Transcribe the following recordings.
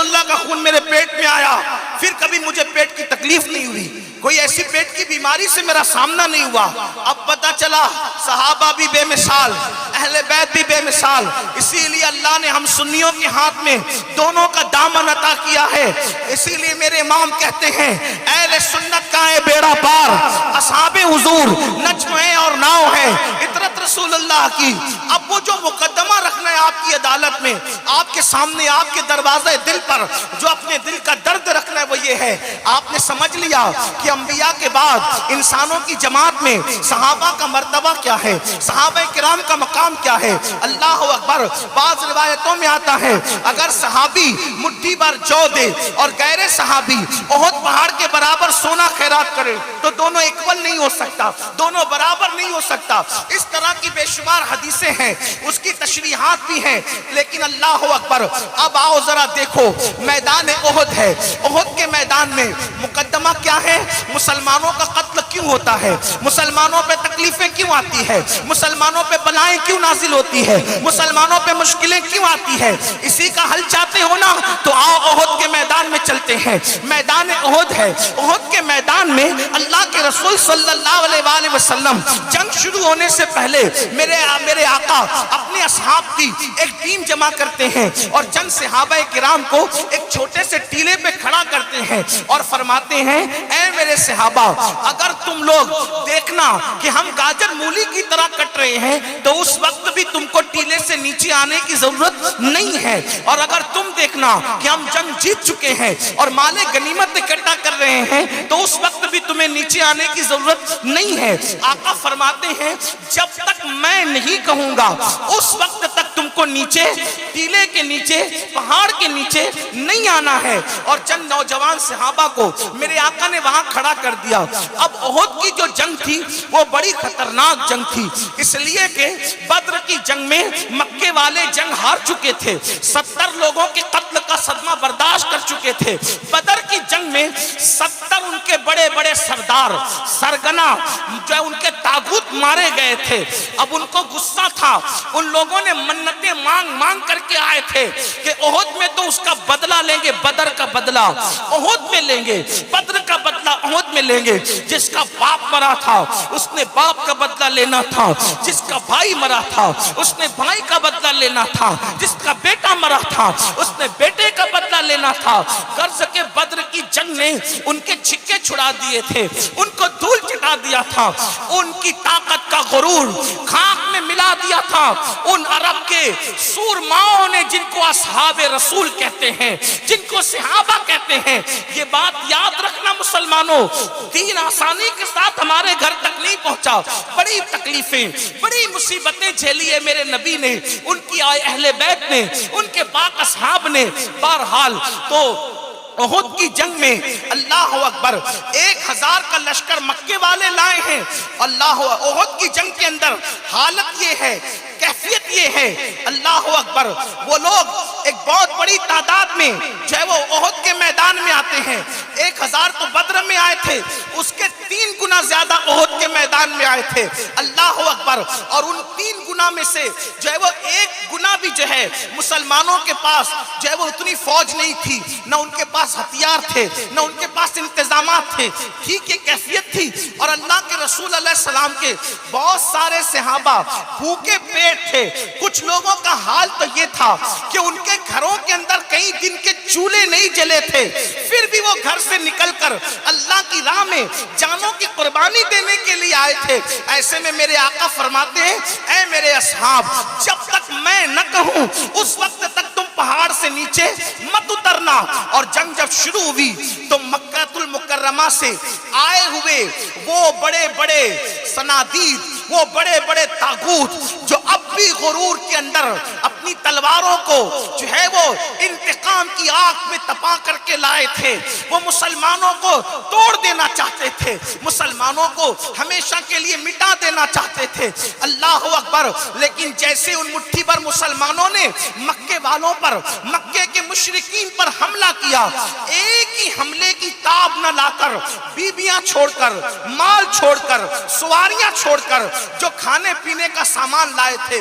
اللہ کا خون میرے پیٹ میں آیا، پھر کبھی مجھے پیٹ کی تکلیف نہیں ہوئی، کوئی ایسی پیٹ کی بیماری سے میرا سامنا نہیں ہوا۔ اب پتہ چلا صحابہ بھی بے مثال، اہل بیت بھی بے مثال، اسی لیے اللہ نے ہم سنیوں کے ہاتھ میں دونوں کا دامن عطا کیا ہے۔ اسی لیے میرے امام کہتے ہیں اہل سنت کا ہے بیڑا پار، اصحاب حضور نجم ہے اور ناؤ ہے، اطرت رسول اللہ کی۔ اب وہ جو مقدمہ رکھنا ہے آپ کی عدالت میں، آپ کے سامنے، آپ کے دروازے دل پر جو اپنے دل کا درد رکھنا ہے وہ یہ ہے، آپ نے سمجھ لیا کہ انبیاء کے بعد انسانوں کی جماعت میں صحابہ کا مرتبہ کیا ہے، صحابہ کرام کا مقام کیا ہے۔ اللہ اکبر، بعض روایتوں میں آتا ہے اگر صحابی مٹھی بھر جو دے اور غیر صحابی احد پہاڑ کے برابر سونا خیرات کرے تو دونوں ایکول نہیں ہو سکتا، دونوں برابر نہیں ہو سکتا۔ اس طرح کی بے شمار حدیثیں ہیں، اس کی تشریحات بھی ہیں، لیکن اللہ اکبر اب آؤ ذرا دیکھو میدان احد ہے، احد کے میدان میں مقدمہ کیا ہے؟ مسلمانوں کا قتل کیوں ہوتا ہے؟ مسلمانوں پہ تکلیفیں کیوں آتی ہے؟ مسلمانوں پہ بلائیں کیوں نازل ہوتی ہے؟ مسلمانوں پہ مشکلیں کیوں آتی ہے؟ اسی کا حل چاہتے ہو نا تو آؤ احد کے میدان میں چلتے ہیں۔ میدان احد ہے، احد کے میدان میں اللہ کے رسول صلی اللہ علیہ وآلہ وسلم جنگ شروع ہونے سے پہلے میرے آقا اپنے اصحاب کی ایک ٹیم جمع کرتے ہیں اور چند صحابہ کرام کو ایک چھوٹے سے ٹیلے پہ کھڑا کرتے ہیں اور فرماتے ہیں اے میرے صحابہ، اگر تم لوگ دیکھنا کہ ہم گاجر مولی کی طرح کٹ رہے ہیں تو اس وقت بھی تم کو ٹیلے سے نیچے آنے کی ضرورت نہیں ہے، اور اگر تم دیکھنا کہ ہم جنگ جیت چکے ہیں اور مال غنیمت اکٹھا کر رہے ہیں تو اس وقت بھی تمہیں نیچے آنے کی ضرورت نہیں ہے۔ آقا فرماتے ہیں جب تک میں نہیں کہوں گا اس وقت تک تم کو نیچے، ٹیلے کے نیچے، پہاڑ کے نیچے نہیں آنا ہے۔ اور چند نوجوان صحابہ کو میرے آقا نے وہاں کھڑا کر دیا۔ اب احد کی جو جنگ تھی وہ بڑی خطرناک جنگ تھی، اس لیے کہ بدر کی جنگ میں مکے والے جنگ ہار چکے تھے، 70 لوگوں کے قتل کا صدمہ برداشت کر چکے تھے۔ بدر کی جنگ میں 70 ان کے بڑے بڑے سردار، سرگنا جو ان کے طاغوت مارے گئے تھے۔ اب ان کو غصہ تھا، ان لوگوں نے منتیں مانگ مانگ کر کے آئے تھے کہ احد میں تو اس کا بدلہ لیں گے، بدر کا بدلہ احد میں لیں گے، بدر کا بدلہ احد میں لیں گے۔ جس کا باپ مرا تھا اس نے باپ کا بدلہ لینا تھا، جس کا بھائی مرا تھا اس نے بھائی کا بدلہ لینا تھا، جس کا بیٹا مرا تھا اس نے بیٹے کا بدلہ لینا تھا۔ غرض کے بدر کی جنگ نے ان کے چھکے چھڑا دیے تھے، ان کو دھول چٹا دیا تھا، ان کی طاقت کا غرور خاک میں ملا دیا تھا۔ ان عرب کے سورماؤں نے جن کو اصحاب رسول کہتے ہیں، جن کو صحابہ کہتے ہیں، یہ بات یاد رکھنا مسلمانوں، دین آسانی کے ساتھ ہمارے گھر تک نہیں پہنچا، بڑی تکلیفیں، بڑی مصیبتیں جھیلی ہے میرے نبی نے، ان کی اہل بیت نے، ان کے پاک اصحاب نے۔ بہرحال تو احد کی جنگ میں اللہ اکبر 1000 کا لشکر مکے والے لائے ہیں۔ اللہ احد کی جنگ کے اندر حالت یہ ہے، کیفیت یہ ہے، اللہ اکبر، وہ لوگ ایک بہت بڑی تعداد میں جو ہے وہ احد کے میدان میں آتے ہیں۔ 1000 تو بدر میں آئے تھے، اس کے 3 گنا زیادہ احد کے میدان میں آئے تھے، اللہ اکبر۔ اور ان 3 گنا میں سے جو ہے وہ 1 گنا بھی جو ہے مسلمانوں کے پاس جو ہے وہ اتنی فوج نہیں تھی، نہ ان کے پاس ہتھیار تھے، نہ ان کے پاس انتظامات تھے، ٹھیک یہ کیفیت تھی۔ اور اللہ کے رسول علیہ السلام کے بہت سارے صحابہ بھوکے پیٹ تھے۔ کچھ لوگوں کا حال تو یہ تھا کہ ان کے گھروں کے اندر کئی دن کے چولہے نہیں جلے تھے، پھر بھی وہ گھر سے نکل کر اللہ کی راہ میں جانوں کی قربانی دینے کے لیے آئے تھے۔ ایسے میں میرے آقا فرماتے ہیں اے میرے اصحاب، جب تک میں نہ کہوں اس وقت تک تم پہاڑ سے نیچے مت اترنا۔ اور جنگ جب شروع ہوئی تو مکہ المکرمہ سے آئے ہوئے وہ بڑے بڑے صنادید، وہ بڑے بڑے طاغوت جو اب بھی غرور کے اندر اپنی تلواروں کو جو ہے وہ انتقام کی آگ میں تپا کر کے لائے تھے، وہ مسلمانوں کو توڑ دینا چاہتے تھے، مسلمانوں کو ہمیشہ کے لیے مٹا دینا چاہتے تھے، اللہ اکبر۔ لیکن جیسے ان مٹھی بھر مسلمانوں نے مکے والوں پر، مکے کے مشرکین پر حملہ کیا، ایک ہی حملے کی تاب نہ لا کر، بیویاں چھوڑ کر، مال چھوڑ کر، سواریاں چھوڑ کر، جو کھانے پینے کا سامان لائے تھے،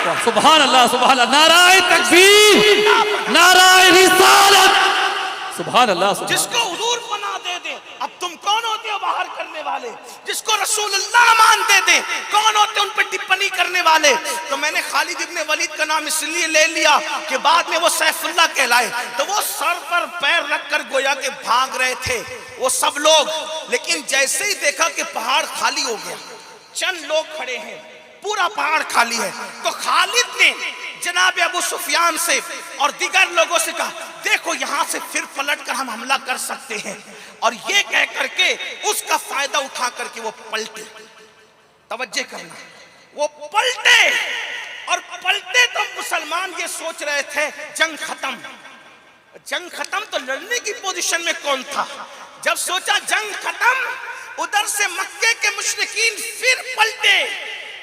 سبحان اللہ سبحان اللہ، نعرہ تکبیر، نعرہ رسالت، سبحان اللہ سبحان جس کو حضور پناہ دے دے، اب تم کون ہوتے ہو باہر کرنے والے؟ جس کو رسول اللہ مان دے دے، کون ہوتے ان پہ ٹپنی کرنے والے؟ تو میں نے خالد ابن ولید کا نام اس لیے لے لیا کہ بعد میں وہ سیف اللہ کہلائے، تو وہ سر پر پیر رکھ کر گویا کہ بھاگ رہے تھے وہ سب لوگ، لیکن جیسے ہی دیکھا کہ پہاڑ خالی ہو گیا، چند لوگ کھڑے ہیں، پورا پہاڑ خالی ہے، تو خالد نے جناب ابو سفیان سے اور دیگر لوگوں سے کہا دیکھو یہاں سے پھر پلٹ کر ہم حملہ کر سکتے ہیں، اور یہ کہہ کر کے اس کا فائدہ اٹھا کر کے وہ پلٹے۔ توجہ کرنا، وہ پلٹے، اور پلٹے تو مسلمان یہ سوچ رہے تھے جنگ ختم، جنگ ختم تو لڑنے کی پوزیشن میں کون تھا؟ جب سوچا جنگ ختم، ادھر سے مکے کے مشرکین پھر پلٹے،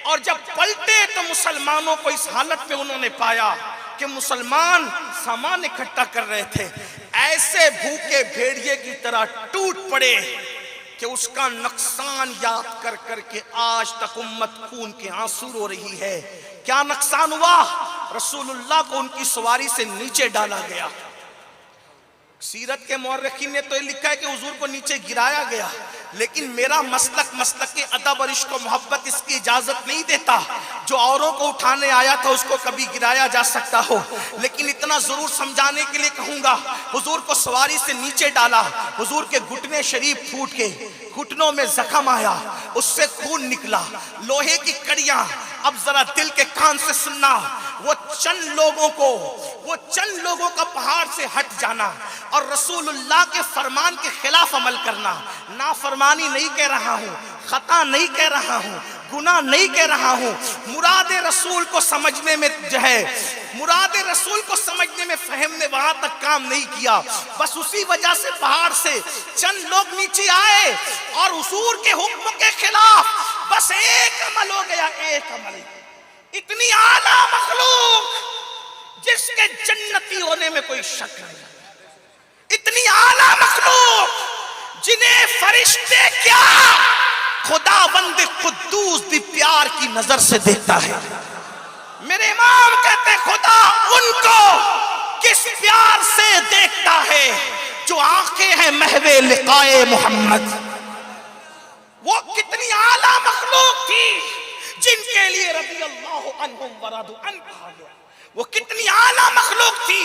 اور جب پلٹے تو مسلمانوں کو اس حالت میں انہوں نے پایا کہ مسلمان سامان اکٹھا کر رہے تھے، ایسے بھوکے بھیڑیے کی طرح ٹوٹ پڑے کہ اس کا نقصان یاد کر کر کے آج تک امت خون کے آنسو رو رہی ہے۔ کیا نقصان ہوا؟ رسول اللہ کو ان کی سواری سے نیچے ڈالا گیا۔ سیرت کے مورخین نے تو یہ لکھا ہے کہ حضور کو نیچے گرایا گیا، لیکن میرا مسلک ادب اور عشق و محبت اس کی اجازت نہیں دیتا۔ جو اوروں کو اٹھانے آیا تھا اس کو کبھی گرایا جا سکتا ہو، لیکن اتنا ضرور سمجھانے کے لیے کہوں گا، حضور کو سواری سے نیچے ڈالا، حضور کے گھٹنے شریف پھوٹ کے، گھٹنوں میں زخم آیا، اس سے خون نکلا، لوہے کی کڑیاں۔ اب ذرا دل کے کان سے سننا، وہ چند لوگوں کا پہاڑ سے ہٹ جانا اور رسول اللہ کے فرمان کے خلاف عمل کرنا، نافرمانی نہیں کہہ رہا ہوں، خطا نہیں کہہ رہا ہوں، گناہ نہیں کہہ رہا ہوں، مراد رسول کو سمجھنے میں مراد رسول کو سمجھنے میں فہم نے وہاں تک کام نہیں کیا، بس اسی وجہ سے پہاڑ سے چند لوگ نیچے آئے اور حضور کے حکم کے خلاف بس ایک عمل ہو گیا، ایک عمل۔ اتنی اعلیٰ مخلوق جس کے جنتی ہونے میں کوئی شک نہیں، اتنی اعلیٰ مخلوق جنہیں فرشتے کیا خدا بند قدوس بھی پیار کی نظر سے دیکھتا ہے۔ میرے امام کہتے خدا ان کو کس پیار سے دیکھتا ہے جو آنکھیں ہیں محو لقائے محمد۔ وہ کتنی اعلیٰ مخلوق تھی جن کے لیے رضی اللہ عنہم ورضوا عنہ کہا گیا۔ وہ کتنی اعلیٰ مخلوق تھی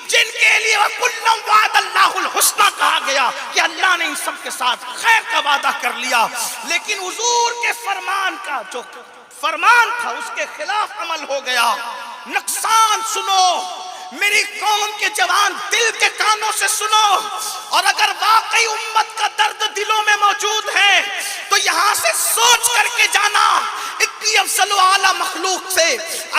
جن کے لیے وَكُلًّا وَعَدَ اللَّهُ الْحُسْنَى کہا گیا کہ اللہ نے ان سب کے ساتھ خیر کا وعدہ کر لیا، لیکن حضور کے فرمان کا جو فرمان تھا اس کے خلاف عمل ہو گیا۔ نقصان سنو میری قوم کے جوان، دل کے کانوں سے سنو، اور اگر واقعی امت کا درد دلوں میں موجود ہے تو یہاں سے سوچ کر کے جانا، اتنی افضل و اعلیٰ مخلوق سے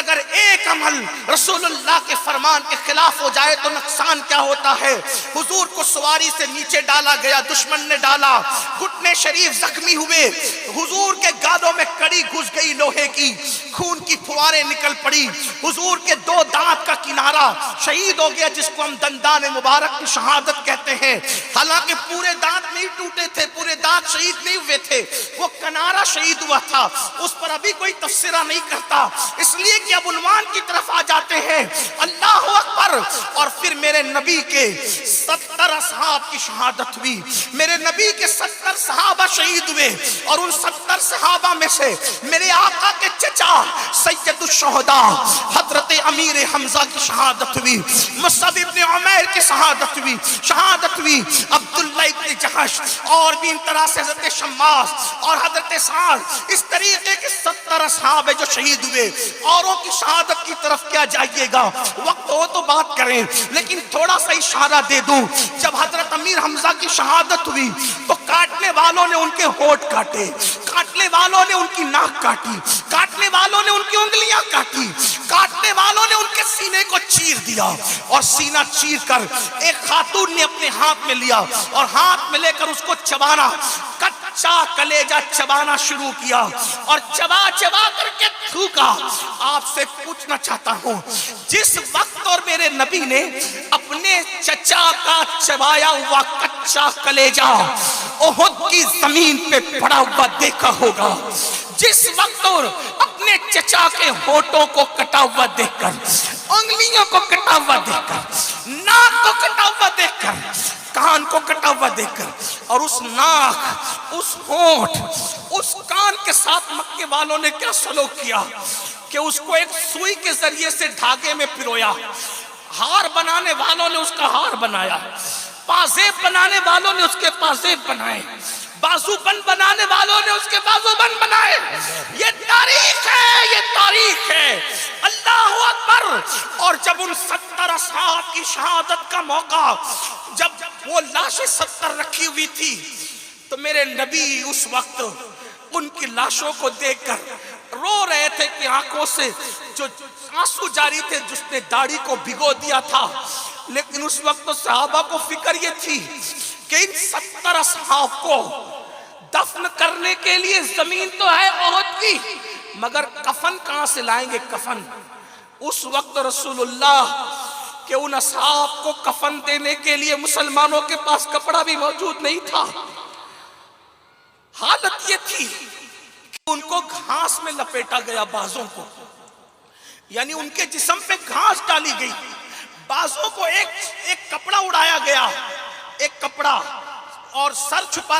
اگر ایک عمل رسول اللہ کے فرمان کے خلاف ہو جائے تو نقصان کیا ہوتا ہے۔ حضور کو سواری سے نیچے ڈالا گیا، دشمن نے ڈالا، گھٹنے شریف زخمی ہوئے، حضور کے گالوں میں کڑی گھس گئی لوہے کی، خون کی پھواریں نکل پڑی، حضور کے دو دانت کا کنارہ شہید ہو گیا، جس کو ہم دندان مبارک کی شہادت کہتے ہیں۔ حالانکہ پورے دانت نہیں ٹوٹے تھے، پورے دانت شہید نہیں ہوئے تھے، وہ کنارہ شہید ہوا تھا، اس پر ابھی کوئی تفسیرہ نہیں کرتا، اس لیے کہ اب عنوان کی طرف آ جاتے ہیں۔ اللہ اکبر۔ اور پھر میرے نبی کے 70 اصحاب کی شہادت ہوئی، میرے نبی کے 70 صحابہ شہید ہوئے، اور ان 70 صحابہ میں سے میرے آقا کے چچا سید الشہداء حضرت امیر حمزہ کی شہادت ہوئی، مصعب ابن عمیر کی شہادت ہوئی، عبداللہ ابن جحش، اور بھی ان طرح سے حضرت شماس اور حضرت سعد، اس طریقے کے 70 اصحاب جو شہید ہوئے۔ اوروں کی شہادت کی طرف کیا جائیے گا، وقت ہو تو بات کریں، لیکن تھوڑا سا اشارہ دے دوں۔ جب حضرت امیر حمزہ کی شہادت ہوئی تو کاٹنے والوں نے ان کے ہونٹ کاٹے، کاٹنے والوں نے ان کی ناک کاٹی، کاٹنے والوں نے ان کی انگلیاں کاٹی، کاٹنے والوں نے ان کے سینے کو چیر دیا، اور سینہ چیر کر ایک خاتون نے اپنے ہاتھ میں لیا اور ہاتھ میں لے کر اس کو چبانا، کچا کلیجہ چبانا شروع کیا اور چبا کر کے تھوکا۔ آپ سے پوچھنا چاہتا ہوں، جس وقت اور میرے نبی نے اپنے چچا کا چبایا ہوا کچا کلیجہ احد کی زمین پہ پڑا ہوا دیکھا ہوگا، جس وقت اور اپنے چچا کے ہونٹوں کو کٹا ہوا دیکھ کر، انگلیوں کو کٹا ہوا دیکھ کر، ناک کو کٹا ہوا دیکھ کر، کان کو کٹا ہوا دیکھ کر، اور اس ناک، اس ہونٹ، اس کان کے ساتھ مکے والوں نے کیا سلوک کیا کہ اس کو ایک سوئی کے ذریعے سے دھاگے میں پرویا، ہار بنانے والوں نے اس کا ہار بنایا، پازیب بنانے والوں نے اس کے پازیب بنائے، بازو بند بنانے والوں نے اس کے بازو بند بنائے۔ یہ تاریخ ہے، یہ تاریخ ہے۔ اللہ اکبر۔ اور جب ان 70 اصحاب کی شہادت کا موقع، جب وہ لاشیں 70 رکھی ہوئی تھی، تو میرے نبی اس وقت ان کی لاشوں کو دیکھ کر رو رہے تھے کہ آنکھوں سے جو آنسو جاری تھے، جس نے داڑھی کو بھگو دیا تھا۔ لیکن اس وقت تو صحابہ کو فکر یہ تھی کہ ان 70 اصحاب کو دفن کرنے کے لیے زمین تو ہے احد کی، مگر کفن کہاں سے لائیں گے؟ کفن اس وقت رسول اللہ کہ ان اصحاب کو کفن دینے کے لیے مسلمانوں کے پاس کپڑا بھی موجود نہیں تھا۔ حالت یہ تھی کہ ان کو گھاس میں لپیٹا گیا، بازوں کو، یعنی ان کے جسم پہ گھاس ڈالی گئی، بازوں کو ایک کپڑا اڑایا گیا، ایک کپڑا، اور سر چھپا